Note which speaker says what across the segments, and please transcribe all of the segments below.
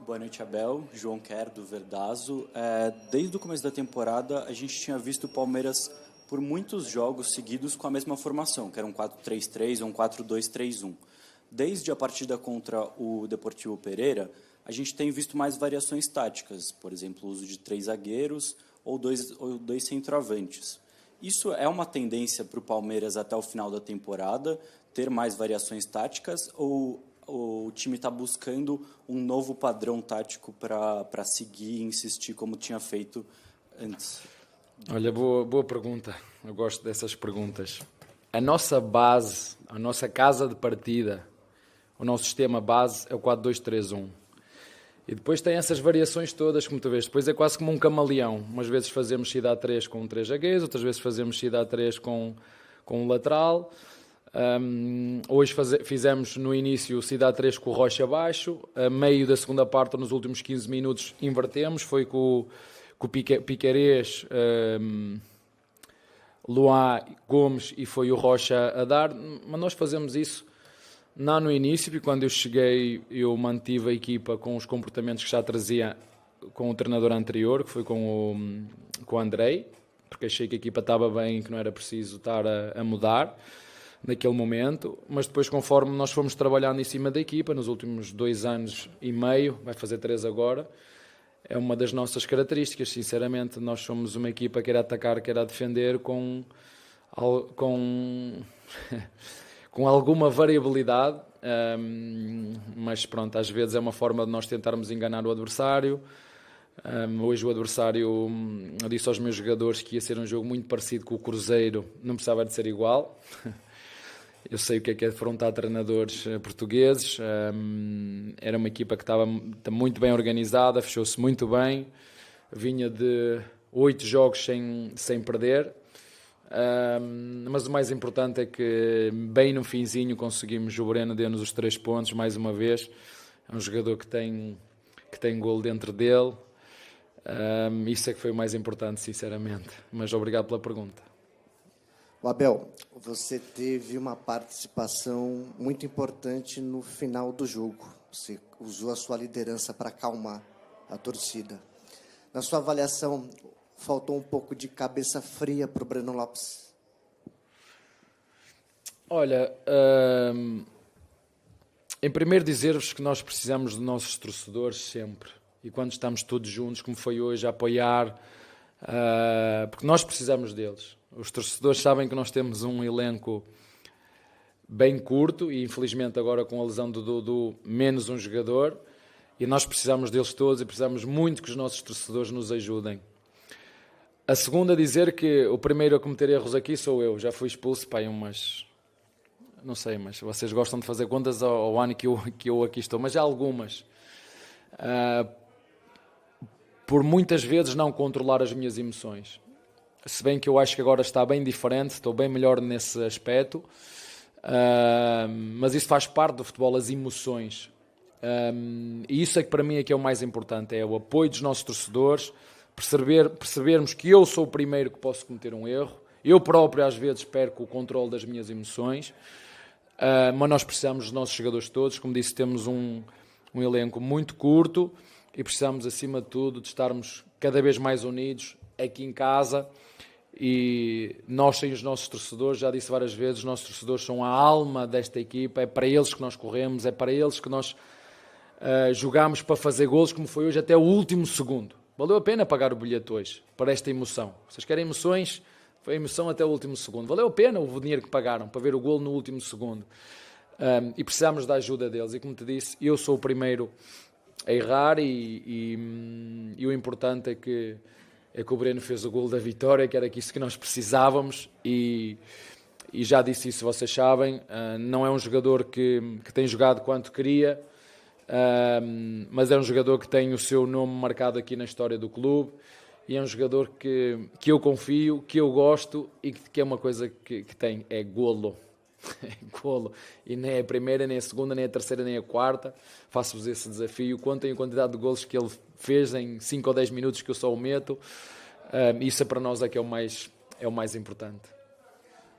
Speaker 1: Boa noite, Abel. João Quer, do Verdazo. Desde o começo da temporada, a gente tinha visto o Palmeiras por muitos jogos seguidos com a mesma formação, que era um 4-3-3 ou um 4-2-3-1. Desde a partida contra o Deportivo Pereira, a gente tem visto mais variações táticas, por exemplo, o uso de 3 zagueiros ou dois centroavantes. Isso é uma tendência para o Palmeiras até o final da temporada, ter mais variações táticas, ou o time está buscando um novo padrão tático para seguir e insistir como tinha feito antes?
Speaker 2: Olha, boa pergunta. Eu gosto dessas perguntas. A nossa base, a nossa casa de partida, o nosso sistema base é o 4-2-3-1. E depois tem essas variações todas, como tu vês. Depois é quase como um camaleão. Umas vezes fazemos saída a 3 com 3 zagueiros, outras vezes fazemos saída a 3 com um lateral. Hoje fizemos no início saída a 3 com o Rocha abaixo. A meio da segunda parte, nos últimos 15 minutos, invertemos. Foi com o Piquerez, Luan Gomes e foi o Rocha a dar. Mas nós fazemos isso não no início, e quando eu cheguei eu mantive a equipa com os comportamentos que já trazia com o treinador anterior, que foi com o Andrei, porque achei que a equipa estava bem e que não era preciso estar a mudar naquele momento. Mas depois, conforme nós fomos trabalhando em cima da equipa, nos últimos 2 anos e meio, vai fazer 3 agora, é uma das nossas características, sinceramente. Nós somos uma equipa que quer atacar, quer defender com alguma variabilidade, mas pronto, às vezes é uma forma de nós tentarmos enganar o adversário. Hoje o adversário, eu disse aos meus jogadores que ia ser um jogo muito parecido com o Cruzeiro, não precisava de ser igual. Eu sei o que é afrontar treinadores portugueses. Era uma equipa que estava muito bem organizada, fechou-se muito bem, vinha de 8 jogos sem perder. Mas o mais importante é que bem no finzinho conseguimos, o Breno deu-nos os 3 pontos mais uma vez. É um jogador que tem golo dentro dele. Isso é que foi o mais importante, sinceramente. Mas obrigado pela pergunta.
Speaker 3: Abel, você teve uma participação muito importante no final do jogo. Você usou a sua liderança para acalmar a torcida. Na sua avaliação, faltou um pouco de cabeça fria para o Breno Lopes?
Speaker 2: Olha, em primeiro dizer-vos que nós precisamos dos nossos torcedores sempre. E quando estamos todos juntos, como foi hoje, a apoiar, porque nós precisamos deles. Os torcedores sabem que nós temos um elenco bem curto e, infelizmente, agora com a lesão do Dudu, menos um jogador. E nós precisamos deles todos e precisamos muito que os nossos torcedores nos ajudem. A segunda, dizer que o primeiro a cometer erros aqui sou eu. Já fui expulso, não sei, mas vocês gostam de fazer contas ao ano que eu aqui estou, mas há algumas. Por muitas vezes não controlar as minhas emoções. Se bem que eu acho que agora está bem diferente, estou bem melhor nesse aspecto, mas isso faz parte do futebol, as emoções. E isso é que para mim é que é o mais importante, é o apoio dos nossos torcedores, percebermos que eu sou o primeiro que posso cometer um erro, eu próprio às vezes perco o controle das minhas emoções, mas nós precisamos dos nossos jogadores todos. Como disse, temos um elenco muito curto e precisamos, acima de tudo, de estarmos cada vez mais unidos aqui em casa. E nós, sem os nossos torcedores, já disse várias vezes, os nossos torcedores são a alma desta equipa, é para eles que nós corremos, é para eles que nós jogamos para fazer golos, como foi hoje até o último segundo. Valeu a pena pagar o bilhete hoje, para esta emoção. Vocês querem emoções? Foi emoção até o último segundo. Valeu a pena o dinheiro que pagaram para ver o golo no último segundo. E precisamos da ajuda deles. E como te disse, eu sou o primeiro a errar e o importante é que o Breno fez o golo da vitória, que era isso que nós precisávamos, e já disse isso, vocês sabem, não é um jogador que tem jogado quanto queria, mas é um jogador que tem o seu nome marcado aqui na história do clube, e é um jogador que eu confio, que eu gosto, e que é uma coisa que tem, é golo. Golo. E nem é a primeira, nem a segunda, nem a terceira, nem a quarta. Faço-vos esse desafio. Contem a quantidade de golos que ele fez em 5 ou 10 minutos que eu só o meto. Isso para nós é que é o mais importante.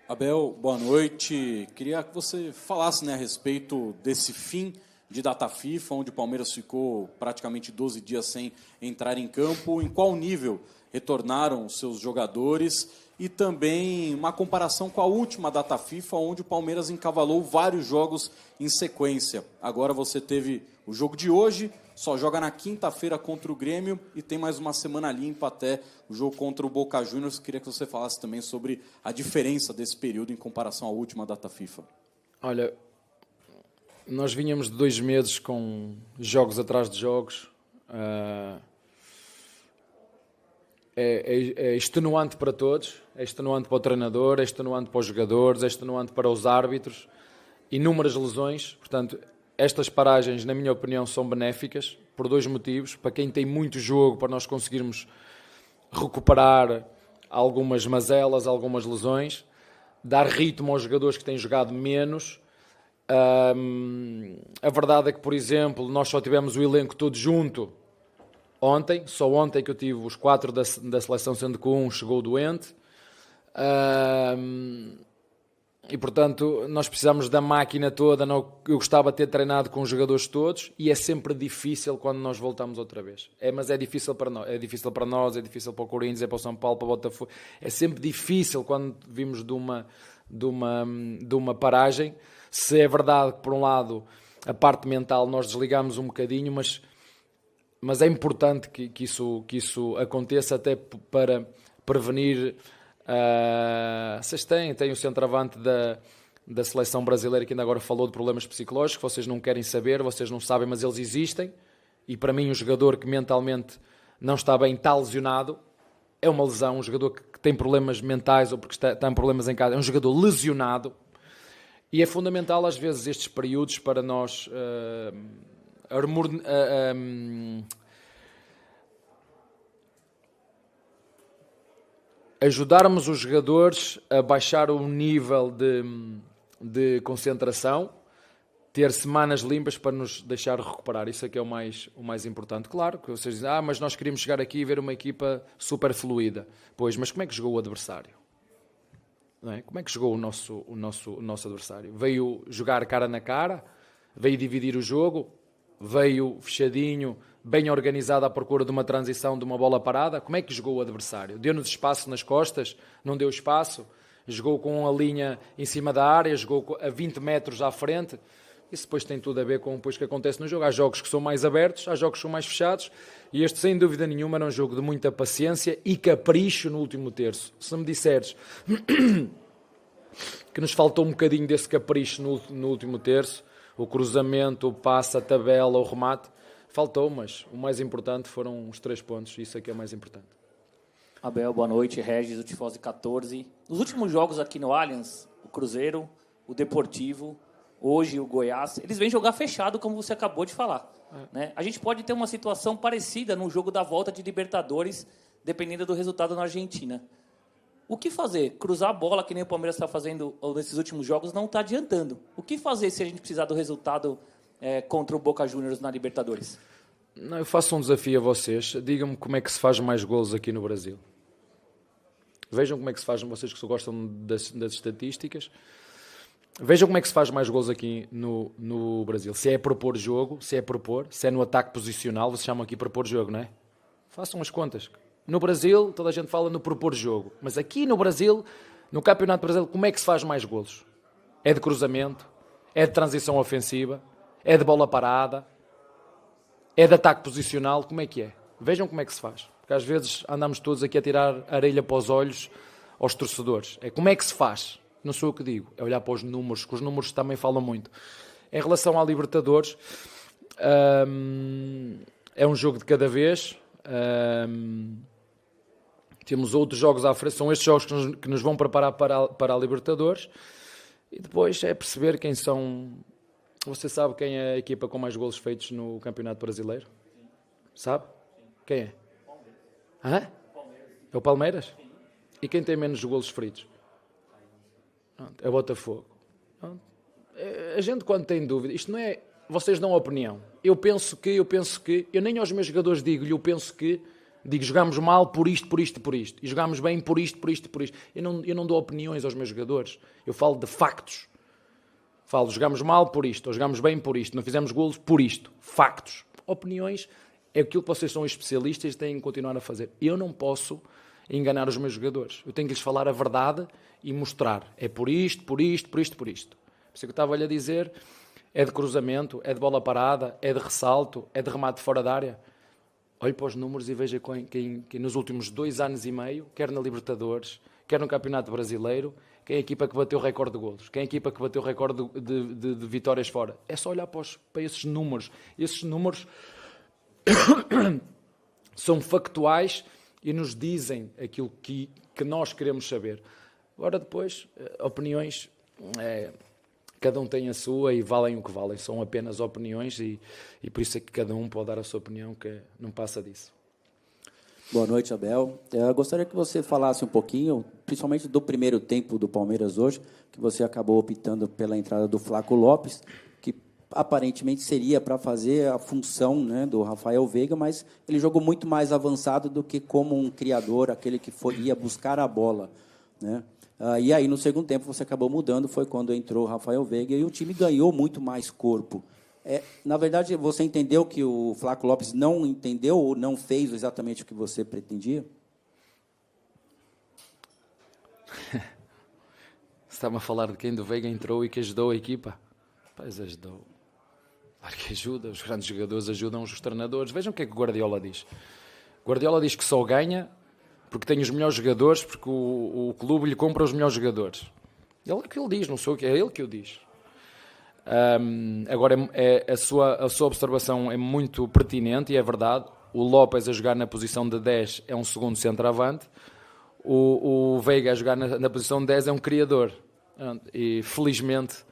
Speaker 4: Abel, boa noite. Queria que você falasse, a respeito desse fim de data FIFA, onde o Palmeiras ficou praticamente 12 dias sem entrar em campo. Em qual nível retornaram seus jogadores? E também uma comparação com a última data FIFA, onde o Palmeiras encavalou vários jogos em sequência. Agora você teve o jogo de hoje, só joga na quinta-feira contra o Grêmio e tem mais uma semana limpa até o jogo contra o Boca Juniors. Queria que você falasse também sobre a diferença desse período em comparação à última data FIFA.
Speaker 2: Olha, nós vínhamos de 2 meses com jogos atrás de jogos. É extenuante para todos, é extenuante para o treinador, é extenuante para os jogadores, é extenuante para os árbitros, inúmeras lesões. Portanto, estas paragens, na minha opinião, são benéficas por 2 motivos. Para quem tem muito jogo, para nós conseguirmos recuperar algumas mazelas, algumas lesões, dar ritmo aos jogadores que têm jogado menos. A verdade é que, por exemplo, nós só tivemos o elenco todo junto ontem, só ontem que eu tive os 4 da seleção, sendo que um chegou doente. E, portanto, nós precisamos da máquina toda. Eu gostava de ter treinado com os jogadores todos e é sempre difícil quando nós voltamos outra vez. Mas é difícil para nós, é difícil para o Corinthians, é para o São Paulo, para o Botafogo. É sempre difícil quando vimos de uma paragem. Se é verdade que, por um lado, a parte mental nós desligamos um bocadinho, mas é importante que isso aconteça até para prevenir. Vocês têm o centroavante da seleção brasileira que ainda agora falou de problemas psicológicos, vocês não querem saber, vocês não sabem, mas eles existem. E para mim um jogador que mentalmente não está bem, está lesionado, é uma lesão. Um jogador que tem problemas mentais ou porque está em problemas em casa, é um jogador lesionado. E é fundamental às vezes estes períodos para nós ajudarmos os jogadores a baixar o nível de concentração, ter semanas limpas para nos deixar recuperar. Isso é que é o mais importante. Claro que vocês dizem, mas nós queríamos chegar aqui e ver uma equipa super fluida. Pois, mas como é que jogou o adversário? Não é? Como é que jogou o nosso adversário? Veio jogar cara na cara? Veio dividir o jogo? Veio fechadinho, bem organizado à procura de uma transição, de uma bola parada? Como é que jogou o adversário? Deu-nos espaço nas costas? Não deu espaço? Jogou com a linha em cima da área? Jogou a 20 metros à frente? Isso depois tem tudo a ver com o que acontece no jogo. Há jogos que são mais abertos, há jogos que são mais fechados, e este, sem dúvida nenhuma, era um jogo de muita paciência e capricho no último terço. Se me disseres que nos faltou um bocadinho desse capricho no último terço, o cruzamento, o passe, a tabela, o remate, faltou, mas o mais importante foram os 3 pontos, isso é que é o mais importante.
Speaker 5: Abel, boa noite. Regis, o Tifose 14. Nos últimos jogos aqui no Allianz, o Cruzeiro, o Deportivo, hoje o Goiás, eles vêm jogar fechado, como você acabou de falar. Né? A gente pode ter uma situação parecida no jogo da volta de Libertadores, dependendo do resultado na Argentina. O que fazer? Cruzar a bola, que nem o Palmeiras está fazendo nesses últimos jogos, não está adiantando. O que fazer se a gente precisar do resultado contra o Boca Juniors na Libertadores?
Speaker 2: Eu faço um desafio a vocês. Digam-me como é que se faz mais golos aqui no Brasil. Vejam como é que se faz, vocês que só gostam das estatísticas. Vejam como é que se faz mais gols aqui no Brasil. Se é propor jogo, se é no ataque posicional, vocês chamam aqui propor jogo, não é? Façam as contas. No Brasil, toda a gente fala no propor jogo. Mas aqui no Brasil, no Campeonato Brasileiro, como é que se faz mais golos? É de cruzamento? É de transição ofensiva? É de bola parada? É de ataque posicional? Como é que é? Vejam como é que se faz. Porque às vezes andamos todos aqui a tirar areia para os olhos aos torcedores. É como é que se faz? Não sou eu que digo, é olhar para os números, que os números também falam muito. Em relação à Libertadores, é um jogo de cada vez. Temos outros jogos à frente, são estes jogos que nos vão preparar para a Libertadores. E depois é perceber quem são... Você sabe quem é a equipa com mais golos feitos no Campeonato Brasileiro? Sabe? Quem é? Hã? É o Palmeiras? E quem tem menos golos feitos? É o Botafogo. A gente, quando tem dúvida, isto não é... Vocês dão opinião. Eu penso que... Eu nem aos meus jogadores digo-lhe, eu penso que... Digo, jogámos mal por isto. E jogámos bem por isto. Eu não dou opiniões aos meus jogadores. Eu falo de factos. Falo, jogamos mal por isto, ou jogamos bem por isto, não fizemos golos por isto. Factos. Opiniões é aquilo que vocês são especialistas e têm que continuar a fazer. Eu não posso enganar os meus jogadores. Eu tenho que lhes falar a verdade e mostrar. É por isto, por isto, por isto, por isto. Por isso que eu estava-lhe a dizer, é de cruzamento, é de bola parada, é de ressalto, é de remate fora da área. Olhe para os números e veja quem nos últimos 2 anos e meio, quer na Libertadores, quer no Campeonato Brasileiro, quem é a equipa que bateu o recorde de golos, quem é a equipa que bateu o recorde de vitórias fora. É só olhar para esses números. Esses números são factuais e nos dizem aquilo que nós queremos saber. Agora depois, opiniões, cada um tem a sua e valem o que valem. São apenas opiniões e por isso é que cada um pode dar a sua opinião, que não passa disso.
Speaker 6: Boa noite, Abel. Eu gostaria que você falasse um pouquinho, principalmente do primeiro tempo do Palmeiras hoje, que você acabou optando pela entrada do Flaco Lopes, que aparentemente seria para fazer a função, né, do Rafael Veiga, mas ele jogou muito mais avançado do que como um criador, aquele que ia buscar a bola, né? E aí, no segundo tempo, você acabou mudando, foi quando entrou o Rafael Veiga e o time ganhou muito mais corpo. Na verdade, você entendeu que o Flaco Lopes não entendeu ou não fez exatamente o que você pretendia?
Speaker 2: Você estava a falar de quem do Veiga entrou e que ajudou a equipa? Pois ajudou. Claro que ajuda. Os grandes jogadores ajudam os treinadores. Vejam o que é que o Guardiola diz. O Guardiola diz que só ganha porque tem os melhores jogadores, porque o clube lhe compra os melhores jogadores. É o que ele diz, não sou o que é ele que o diz. Agora, a sua observação é muito pertinente e é verdade. O Lopes a jogar na posição de 10 é um segundo centroavante. O Veiga a jogar na posição de 10 é um criador. E felizmente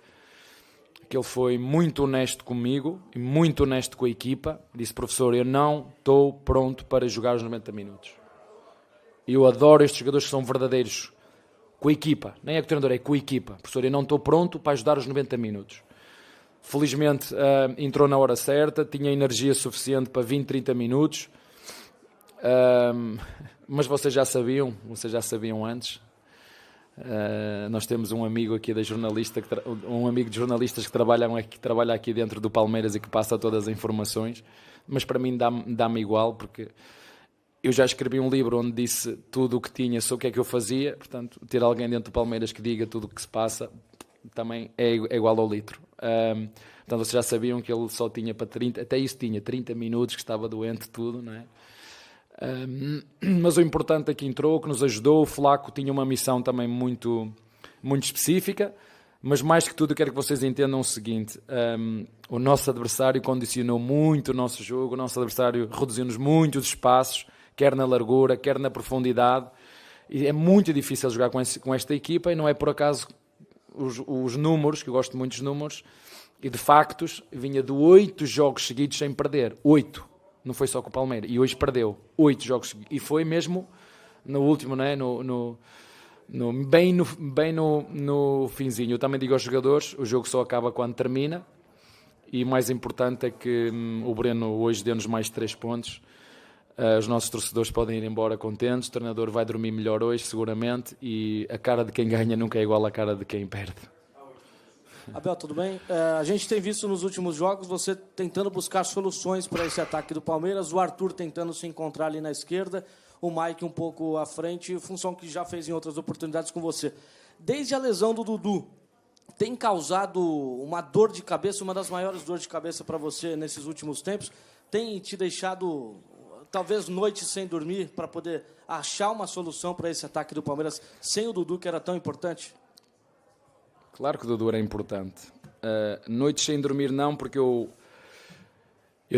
Speaker 2: que ele foi muito honesto comigo e muito honesto com a equipa. Disse, professor, eu não estou pronto para jogar os 90 minutos. Eu adoro estes jogadores que são verdadeiros com a equipa. Nem é com o treinador, é com a equipa. Professor, eu não estou pronto para ajudar os 90 minutos. Felizmente entrou na hora certa, tinha energia suficiente para 20, 30 minutos, mas vocês já sabiam antes. Nós temos um amigo aqui da jornalista, um amigo de jornalistas que trabalha aqui dentro do Palmeiras e que passa todas as informações, mas para mim dá-me igual, porque eu já escrevi um livro onde disse tudo o que tinha, sobre o que é que eu fazia, portanto, ter alguém dentro do Palmeiras que diga tudo o que se passa também é igual ao litro. Portanto, vocês já sabiam que ele só tinha para 30, até isso tinha 30 minutos, que estava doente, tudo, não é? Mas o importante é que entrou, que nos ajudou. O Flaco tinha uma missão também muito, muito específica, mas mais que tudo eu quero que vocês entendam o seguinte: o nosso adversário condicionou muito o nosso jogo, o nosso adversário reduziu-nos muito os espaços, quer na largura, quer na profundidade, e é muito difícil jogar com esta equipa, e não é por acaso os números, que eu gosto muito dos números, e de factos, vinha de 8 jogos seguidos sem perder. 8. Não foi só com o Palmeiras. E hoje perdeu 8 jogos seguidos. E foi mesmo no último, né? Bem no finzinho. Eu também digo aos jogadores, o jogo só acaba quando termina. E o mais importante é que o Breno hoje deu-nos mais 3 pontos. Os nossos torcedores podem ir embora contentes. O treinador vai dormir melhor hoje, seguramente. E a cara de quem ganha nunca é igual à cara de quem perde.
Speaker 7: Abel, tudo bem? A gente tem visto nos últimos jogos você tentando buscar soluções para esse ataque do Palmeiras, o Arthur tentando se encontrar ali na esquerda, o Mike um pouco à frente, função que já fez em outras oportunidades com você. Desde a lesão do Dudu, tem causado uma dor de cabeça, uma das maiores dores de cabeça para você nesses últimos tempos? Tem te deixado, talvez, noites sem dormir para poder achar uma solução para esse ataque do Palmeiras sem o Dudu, que era tão importante?
Speaker 2: Claro que o Dudu era importante. Noites sem dormir não, porque eu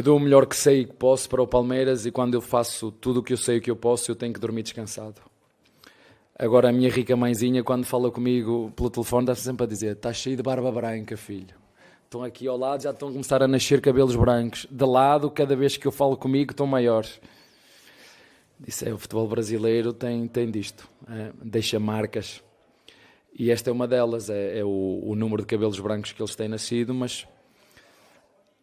Speaker 2: dou o melhor que sei que posso para o Palmeiras, e quando eu faço tudo o que eu sei que eu posso, eu tenho que dormir descansado. Agora, a minha rica mãezinha, quando fala comigo pelo telefone, está sempre a dizer: estás cheio de barba branca, filho. Estão aqui ao lado, já estão a começar a nascer cabelos brancos. De lado, cada vez que eu falo comigo, estão maiores. Disse, o futebol brasileiro tem disto. Deixa marcas. E esta é uma delas, é o número de cabelos brancos que eles têm nascido, mas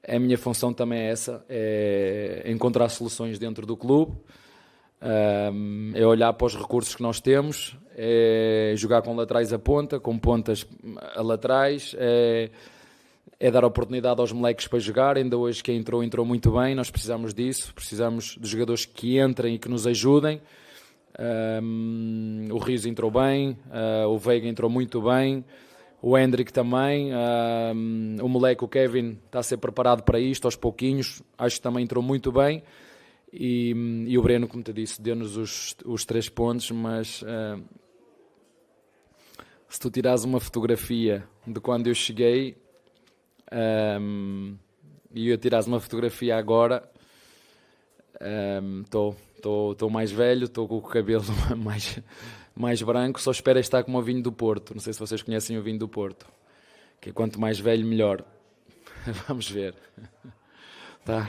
Speaker 2: a minha função também é essa, é encontrar soluções dentro do clube, é olhar para os recursos que nós temos, é jogar com laterais a ponta, com pontas a laterais, é dar oportunidade aos moleques para jogar. Ainda hoje quem entrou muito bem, nós precisamos disso, precisamos de jogadores que entrem e que nos ajudem. O Rios entrou bem, o Veiga entrou muito bem, o Hendrick também, o moleque, o Kevin, está a ser preparado para isto aos pouquinhos, acho que também entrou muito bem. E o Breno, como te disse, deu-nos os 3 pontos, mas se tu tirares uma fotografia de quando eu cheguei e eu tirares uma fotografia agora, estou mais velho, estou com o cabelo mais branco, só espero estar como o vinho do Porto. Não sei se vocês conhecem o vinho do Porto, que é quanto mais velho melhor. Vamos ver. Tá.